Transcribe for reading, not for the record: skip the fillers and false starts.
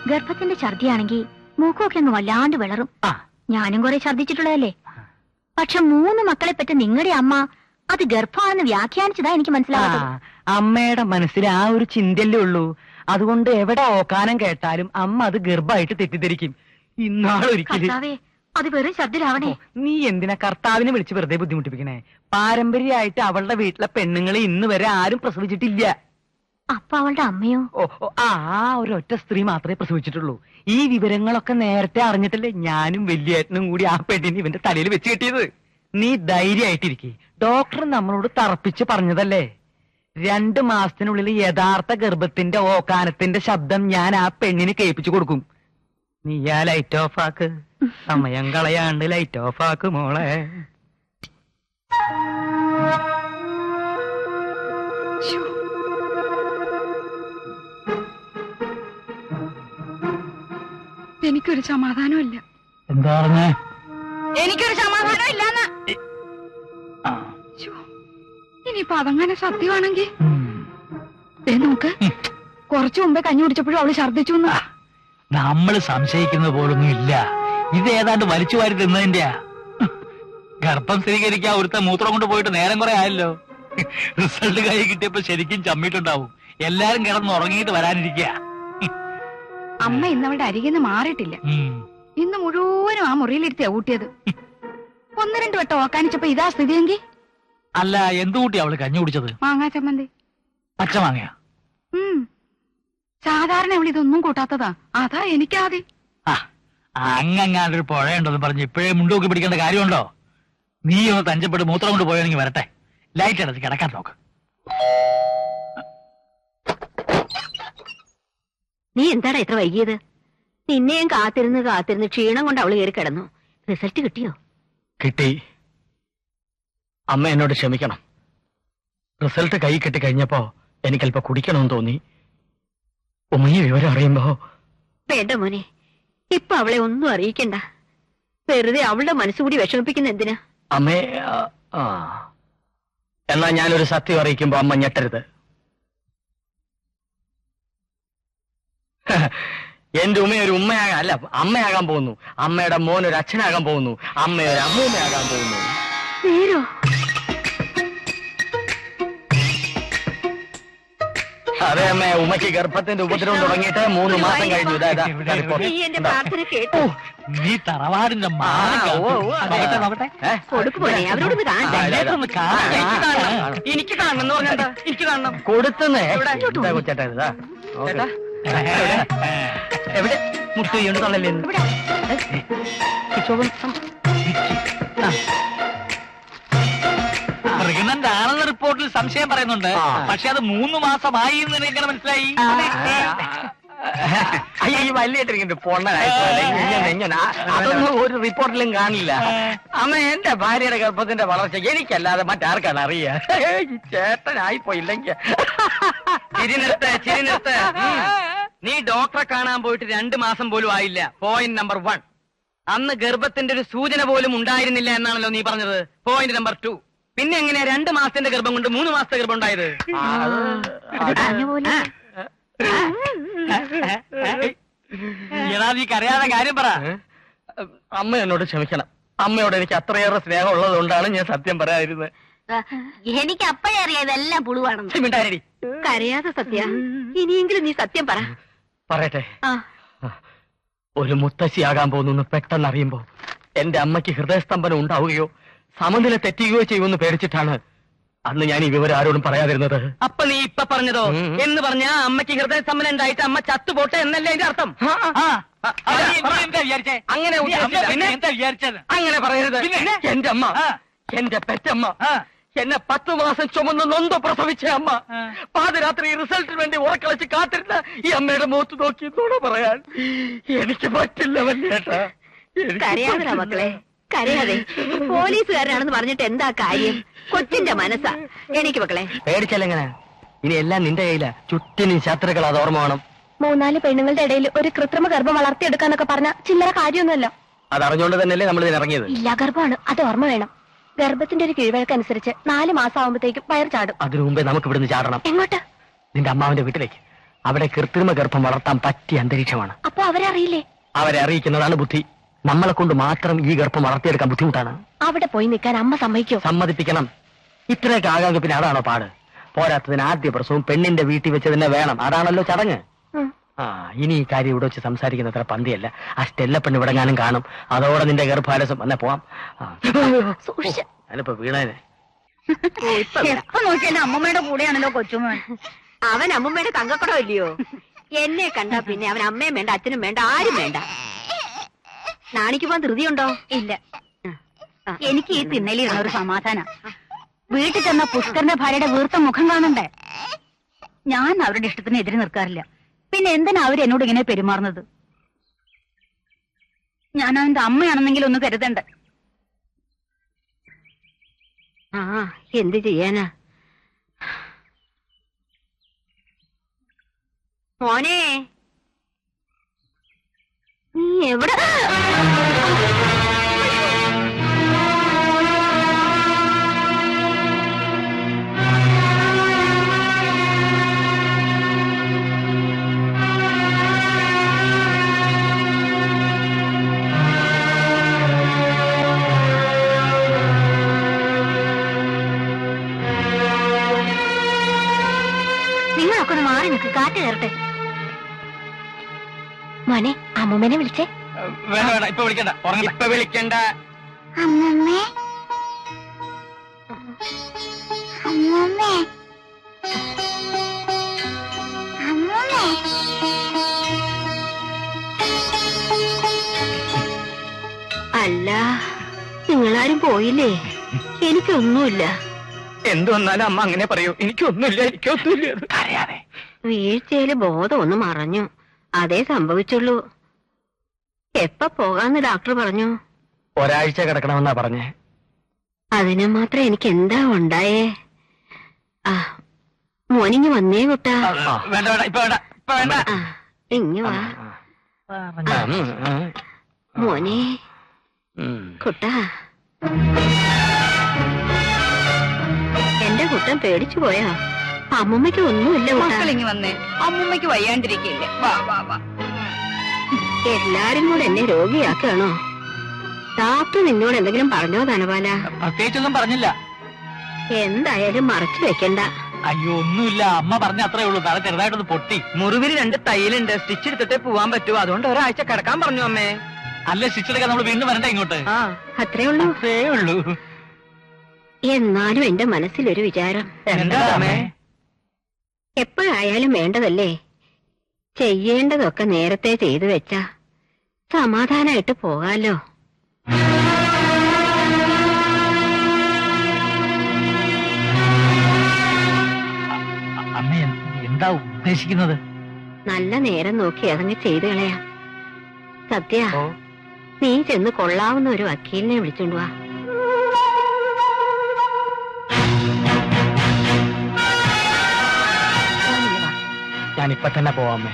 ഗർഭത്തിന്റെ ഛർദിയാണെങ്കിൽ മൂക്കൊക്കെ അങ്ങ് വല്ലാണ്ട് വിളറും. ഞാനും കുറെ ഛർദിച്ചിട്ടുള്ളതല്ലേ. പക്ഷെ 3 മക്കളെ പറ്റി നിങ്ങളുടെ അമ്മ അത് ഗർഭമാണെന്ന് വ്യാഖ്യാനിച്ചതാ എനിക്ക് മനസ്സിലാവാത്തത്. അമ്മയുടെ മനസ്സിൽ ആ ഒരു ചിന്തയല്ലേ ഉള്ളൂ. അതുകൊണ്ട് എവിടെ ഓക്കാനം കേട്ടാലും അമ്മ അത് ഗർഭമായിട്ട് തെറ്റിദ്ധരിക്കും. ഇന്നാളൊരിക്കലും അത് വെറും ഛർദിലാവണേ. നീ എന്തിനാ കർത്താവിനെ വിളിച്ച് വെറുതെ ബുദ്ധിമുട്ടിപ്പിക്കണേ? പാരമ്പര്യമായിട്ട് അവളുടെ വീട്ടിലെ പെണ്ണുങ്ങളെ ഇന്ന് വരെ ആരും പ്രസവിച്ചിട്ടില്ല. അപ്പൊ അവളുടെ അമ്മയോ? ആ ഒരൊറ്റ സ്ത്രീ മാത്രമേ പ്രസവിച്ചിട്ടുള്ളൂ. ഈ വിവരങ്ങളൊക്കെ നേരത്തെ അറിഞ്ഞിട്ടല്ലേ ഞാനും വലിയേട്ടനും കൂടി ആ പെണ്ണിന് ഇവന്റെ തലയിൽ വെച്ച് കെട്ടിയത്. നീ ധൈര്യമായിട്ടിരിക്കെ. ഡോക്ടർ നമ്മളോട് തറപ്പിച്ച് പറഞ്ഞതല്ലേ, 2 മാസത്തിനുള്ളിൽ യഥാർത്ഥ ഗർഭത്തിന്റെ ഓക്കാനത്തിന്റെ ശബ്ദം ഞാൻ ആ പെണ്ണിന് കേൾപ്പിച്ചു കൊടുക്കും. നീ ആ ലൈറ്റ് ഓഫ് ആക്ക്. സമയം കളയാണ്ട് ലൈറ്റ് ഓഫ് ആക്ക് മോളെ. എനിക്കൊരു സമാധാനമില്ല. എന്താ പറഞ്ഞേ? എനിക്കൊരു സമാധാനം ഇല്ലാന്ന്. ഇനിയിപ്പൊ അതങ്ങനെ സത്യമാണെങ്കിൽ നോക്ക്, കുറച്ചു മുമ്പേ കഞ്ഞി കുടിച്ചപ്പോഴും അവള് ഛർദ്ദിച്ചു. നമ്മൾ സംശയിക്കുന്ന പോലൊന്നും ഇല്ല. ഇത് ഏതാണ്ട് വലിച്ചു വാരി തിന്നതിന്റെയാ. ഗർഭം സ്ഥിരീകരിക്കാൻ ഒരുത്ത മൂത്രം കൊണ്ട് പോയിട്ട് നേരം കുറെ ആയല്ലോ. റിസൾട്ട് കൈ കിട്ടിയപ്പോ ശരിക്കും ചമ്മിട്ടുണ്ടാവും. എല്ലാരും കിടന്ന് ഉറങ്ങിയിട്ട് വരാനിരിക്കുക. അമ്മ ഇന്ന് അവളുടെ അരികിന്ന് മാറിയിട്ടില്ല. ഇന്ന് മുഴുവനും ആ മുറിയിലിരുത്തിയാ ഊട്ടിയത്. 1-2 വട്ടം ഓക്കാനിച്ചപ്പോ ഇതാ സ്ഥിതിയെങ്കിൽ. അല്ല, എന്തു കൂട്ടി അവള് കഞ്ഞി കുടിച്ചത്? മാങ്ങാ ചമ്മന്തി. പച്ച മാങ്ങയാ? സാധാരണ അവൾ ഇതൊന്നും കൂട്ടാത്തതാ. അതാ എനിക്കാതി. അങ്ങങ്ങാണ്ടൊരു പുഴയുണ്ടെന്ന് പറഞ്ഞ് ഇപ്പോഴേ മുണ്ടൂക്കി പിടിക്കേണ്ട കാര്യമുണ്ടോ? നീ ഒന്ന് തഞ്ചപ്പെട്ട് മൂത്രം കൊണ്ട് പോയാണെങ്കിൽ വരട്ടെ. ലൈറ്റ് അടച്ച് കിടക്കാൻ നോക്ക്. നീ എന്താടാ ഇത്ര വൈകിയത്? നിന്നെയും കാത്തിരുന്ന് ക്ഷീണം കൊണ്ട് അവള് കയറി കിടന്നു. റിസൾട്ട് കിട്ടിയോ? കിട്ടി. അമ്മ എന്നോട് ക്ഷമിക്കണം. റിസൾട്ട് കൈ കെട്ടി കഴിഞ്ഞപ്പോ എനിക്കല്പം കുടിക്കണമെന്ന് തോന്നി. ഉമ്മയെ വിവരം അറിയുമ്പോ. വേണ്ട മോനെ, ഇപ്പൊ അവളെ ഒന്നും അറിയിക്കണ്ട. വെറുതെ അവളുടെ മനസ്സുകൂടി വിഷമിപ്പിക്കുന്ന എന്തിനാ? അമ്മേ, എന്നാ ഞാനൊരു സത്യം അറിയിക്കുമ്പോ അമ്മ ഞെട്ടരുത്. എന്റെ ഉമ്മയൊരു ഉമ്മയാകാൻ അല്ല, അമ്മയാകാൻ പോകുന്നു. അമ്മയുടെ മോനൊരു അച്ഛനാകാൻ പോകുന്നു. അമ്മയൊരു അമ്മൂമ്മയാകാൻ പോകുന്നു. നേരോ? അതെ അമ്മേ, ഉമ്മയ്ക്ക് ഗർഭത്തിന്റെ ഉപദ്രവം തുടങ്ങിയിട്ട് 3 മാസം കഴിഞ്ഞു. നീ തറവാടിന്റെ എനിക്ക് കാണണം പറഞ്ഞാ എനിക്ക് കാണണം. കൊടുത്തുന്നേ കൊച്ചേട്ടാ. എവിടെ മുട്ട് ചെയ്യണ്ട് തള്ളല്ലേ? പ്രഗ്നന്റ് ആണെന്ന റിപ്പോർട്ടിൽ സംശയം പറയുന്നുണ്ട്. പക്ഷെ അത് 3 മാസമായി എന്ന് എനിക്കെങ്ങനെ മനസ്സിലായി? ഈ വലിയ പൊണ്ണനായിപ്പോയിങ്ങനെ അതൊന്നും ഒരു റിപ്പോർട്ടിലും കാണില്ല. അമ്മ എന്റെ ഭാര്യയുടെ ഗർഭത്തിന്റെ വളർച്ച എനിക്കല്ലാതെ മറ്റാർക്കാണ് അറിയാ. ചേട്ടനായിപ്പോയില്ലെങ്കിൽ ചിരി നിർത്ത്. നീ ഡോക്ടറെ കാണാൻ പോയിട്ട് 2 മാസം പോലും ആയില്ല. Point number 1. അന്ന് ഗർഭത്തിന്റെ ഒരു സൂചന പോലും ഉണ്ടായിരുന്നില്ല എന്നാണല്ലോ നീ പറഞ്ഞത്. Point number 2. പിന്നെ എങ്ങനെയാ 2 മാസത്തിന്റെ ഗർഭം കൊണ്ട് 3 മാസത്തെ ഗർഭം ഉണ്ടായത്? നീ കരയാതെ കാര്യം പറ. അമ്മ എന്നോട് ക്ഷമിക്കണം. അമ്മയോട് എനിക്ക് അത്രയേറെ സ്നേഹം ഉള്ളത് കൊണ്ടാണ് ഞാൻ സത്യം പറയാതിരുന്നത്. എനിക്ക് അപ്പഴേ അറിയാം ഇതെല്ലാം പുളുവാണെന്ന്. കരയാതെ സത്യ, ഇനിയെങ്കിലും നീ സത്യം പറ. പറയട്ടെ. ഒരു മുത്തശ്ശിയാകാൻ പോകുന്നു പെട്ടെന്ന് അറിയുമ്പോ എന്റെ അമ്മയ്ക്ക് ഹൃദയസ്തംഭനം ഉണ്ടാവുകയോ സമനില തെറ്റുകയോ ചെയ്യുമെന്ന് പേടിച്ചിട്ടാണ് അന്ന് ഞാൻ ഈ വിവരം ആരോടും പറയാതിരുന്നത്. അപ്പൊ നീ ഇപ്പൊ പറഞ്ഞതോ എന്ന് പറഞ്ഞ അമ്മയ്ക്ക് ഹൃദയസ്തംഭനം ഉണ്ടായിട്ട് അമ്മ ചത്തുപോട്ടെ എന്നല്ലേ അതിന്റെ അർത്ഥം? അങ്ങനെ പറയരുത്. എന്റെ അമ്മ, എന്റെ പെറ്റമ്മ, എന്നെ 10 മാസം ചുമന്ന് നൊന്ത് പ്രസവിച്ച അമ്മ പാതിരാത്രി റിസൾട്ടിന് വേണ്ടി ഉറക്കളച്ച് കാത്തിരുന്ന ഈ അമ്മയുടെ മുഖത്ത് നോക്കി എന്നോട് പറയാൻ എനിക്ക് പറ്റില്ല. വല്യേട്ടാ, കരയാതെ മക്കളെ, കരയാതെ. പോലീസുകാരനാണെന്ന് പറഞ്ഞിട്ട് എന്താ കാര്യം? കൊച്ചിന്റെ മനസ്സാ. എനിക്ക് മക്കളെ പേടിച്ചല്ലെങ്ങനെ. ഇനി എല്ലാം നിന്റെ കയ്യില. ചുറ്റിനും ശത്രുക്കൾ, അത് ഓർമ്മ വേണം. 3-4 പെണ്ണുങ്ങളുടെ ഇടയിൽ ഒരു കൃത്രിമ ഗർഭം വളർത്തിയെടുക്കാന്നൊക്കെ പറഞ്ഞ ചില്ലറ കാര്യമൊന്നുമല്ല. അതറിഞ്ഞുകൊണ്ട് തന്നെയല്ലേ നമ്മൾ ഇതിനിറങ്ങിയത്. ഇല്ല, ഗർഭമാണ്, അത് ഓർമ്മ വേണം. ഗർഭത്തിന്റെ ഒരു കീഴ്വഴക്കനുസരിച്ച് 4 മാസം ആവുമ്പോഴത്തേക്കും വയർ ചാടും. അതിനു മുമ്പേ നമുക്ക് ഇവിടുന്ന് ചാടണം. എങ്ങോട്ട്? നിന്റെ അമ്മാവന്റെ വീട്ടിലേക്ക്. അവിടെ കൃത്രിമ ഗർഭം വളർത്താൻ പറ്റിയ അന്തരീക്ഷമാണ്. അപ്പൊ അവരറിയില്ലേ? അവരെ അറിയിക്കുന്നതാണ് ബുദ്ധി. നമ്മളെ കൊണ്ട് മാത്രം ഈ ഗർഭം വളർത്തിയെടുക്കാൻ ബുദ്ധിമുട്ടാണ്. അവിടെ പോയി നിൽക്കാൻ അമ്മ സമ്മതിക്കോ? സമ്മതിപ്പിക്കണം. ഇത്രയൊക്കെ ആകാമെങ്കിൽ പിന്നെ അതാണോ പാട്? പോരാത്തതിന് ആദ്യ പ്രസവം പെണ്ണിന്റെ വീട്ടിൽ വെച്ച് തന്നെ വേണം. അതാണല്ലോ ചടങ്ങ്. ഇനി ഈ കാര്യം ഇവിടെ വെച്ച് സംസാരിക്കുന്ന അത്ര പന്തിയല്ല. ആ സ്റ്റെല്ല പെണ്ണ് ഇവിടെ ഞാനും കാണും. അതോടെ നിന്റെ ഗർഭാലസം വന്നെ പോവാം. ഞാനിപ്പോ വീണേനെ. എപ്പോ നോക്കിയാലും അമ്മമ്മയുടെ കൂടെയാണല്ലോ കൊച്ചുമോൻ. അവൻ അമ്മമ്മയുടെ തങ്കക്കടം ഇല്ലയോ? എന്നെ കണ്ടാ പിന്നെ അവൻ അമ്മയും വേണ്ട, അച്ഛനും വേണ്ട, ആരും വേണ്ട. നാണിക്ക് പോകാൻ ധൃതിയുണ്ടോ? ഇല്ല, എനിക്ക് ഈ തിന്നലിരുന്ന ഒരു സമാധാന. വീട്ടിൽ ചെന്ന പുഷ്കരന്റെ ഭാര്യയുടെ വീർത്ത മുഖം കാണണ്ടേ? ഞാൻ അവരുടെ ഇഷ്ടത്തിന് എതിരെ നിൽക്കാറില്ല. പിന്നെ എന്തിനാ അവരെന്നോട് ഇങ്ങനെ പെരുമാറുന്നത്? ഞാൻ അവന്റെ അമ്മയാണെന്നെങ്കിൽ ഒന്ന് കരുതണ്ട. എന്ത് ചെയ്യാനാ മോനെ? നീ എവിടെ? നിങ്ങളൊക്കെ ഒന്ന് മാറി നിൽക്ക്, കാറ്റ് കയറട്ടെ. മോനെ, അമ്മൂമ്മനെ വിളിച്ചേ. വേണ്ട വേണ്ട, ഇപ്പൊ വിളിക്കണ്ട. ഇപ്പൊ വിളിക്കണ്ട. അമ്മൂമ്മേ, അമ്മൂമ്മേ, അമ്മൂമ്മേ. അല്ല, നിങ്ങളാരും പോയില്ലേ? എനിക്കൊന്നുമില്ല. എന്തു വന്നാലും അമ്മ അങ്ങനെ പറയൂ. എനിക്കൊന്നുമില്ല, എനിക്കൊന്നുമില്ല. അറിയാതെ വീഴ്ചയില് ബോധം ഒന്ന് മറഞ്ഞു, അതേ സംഭവിച്ചുള്ളൂ. എപ്പ പോകാന്ന് ഡോക്ടർ പറഞ്ഞു? ഒരാഴ്ച കിടക്കണമെന്നാ പറഞ്ഞേ. അതിന് മാത്രം എനിക്ക് എന്താ ഉണ്ടായേ? മോനിങ്ങ് വന്നേ കുട്ടാ. വേണ്ട വേണ്ട, ഇപ്പൊ വേണ്ട, ഇപ്പൊ വേണ്ട. ഇങ്ങ് വാ മോനെ. കുട്ടാ, എന്റെ കുട്ടൻ പേടിച്ചു പോയോ? അമ്മൂമ്മയ്ക്ക് ഒന്നുമില്ല. മക്കളിങ്ങി വന്നേ, അമ്മൂമ്മയ്ക്ക് വയ്യാണ്ടിരിക്കില്ലേ? വാ വാ വാ. എല്ലാരും കൂടെ എന്നെ രോഗിയാക്കുകയാണോ? ഡോക്ടർ നിന്നോട് എന്തെങ്കിലും പറഞ്ഞോ ധനപാല? പ്രത്യേകിച്ചൊന്നും പറഞ്ഞില്ല. എന്തായാലും മറച്ചു വെക്കണ്ട. അയ്യോ, ഒന്നുമില്ല. അമ്മ പറഞ്ഞ അത്രേ ഉള്ളൂ. തല ചെറുതായിട്ടൊന്ന് പൊട്ടി. മുറിവിൽ 2 തയ്യലുണ്ട്. സ്റ്റിച്ച് എടുത്തിട്ടേ പോവാൻ പറ്റൂ. അതുകൊണ്ട് ഒരാഴ്ച കിടക്കാൻ പറഞ്ഞു അമ്മേ. അല്ല, സ്റ്റിച്ച് എടുക്കാൻ നമ്മൾ വീണ്ടും വരണ്ട ഇങ്ങോട്ട്? അത്രേ ഉള്ളൂ. അത്രേ ഉള്ളൂ. എന്നാലും എന്റെ മനസ്സിലൊരു വിചാരം. എന്താ അമ്മേ? എപ്പോഴായാലും വേണ്ടതല്ലേ? ചെയ്യേണ്ടതൊക്കെ നേരത്തെ ചെയ്തു വെച്ചാ സമാധാനായിട്ട് പോകാലോ. അമ്മ എന്താ ഉദ്ദേശിക്കുന്നത്? നല്ല നേരം നോക്കി അതങ്ങ് ചെയ്തു കളയാം. സത്യ, നീ ചെന്ന് കൊള്ളാവുന്ന ഒരു വക്കീലിനെ വിളിച്ചോണ്ട് വാ. ഞാനിപ്പൊ തന്നെ പോവാമേ.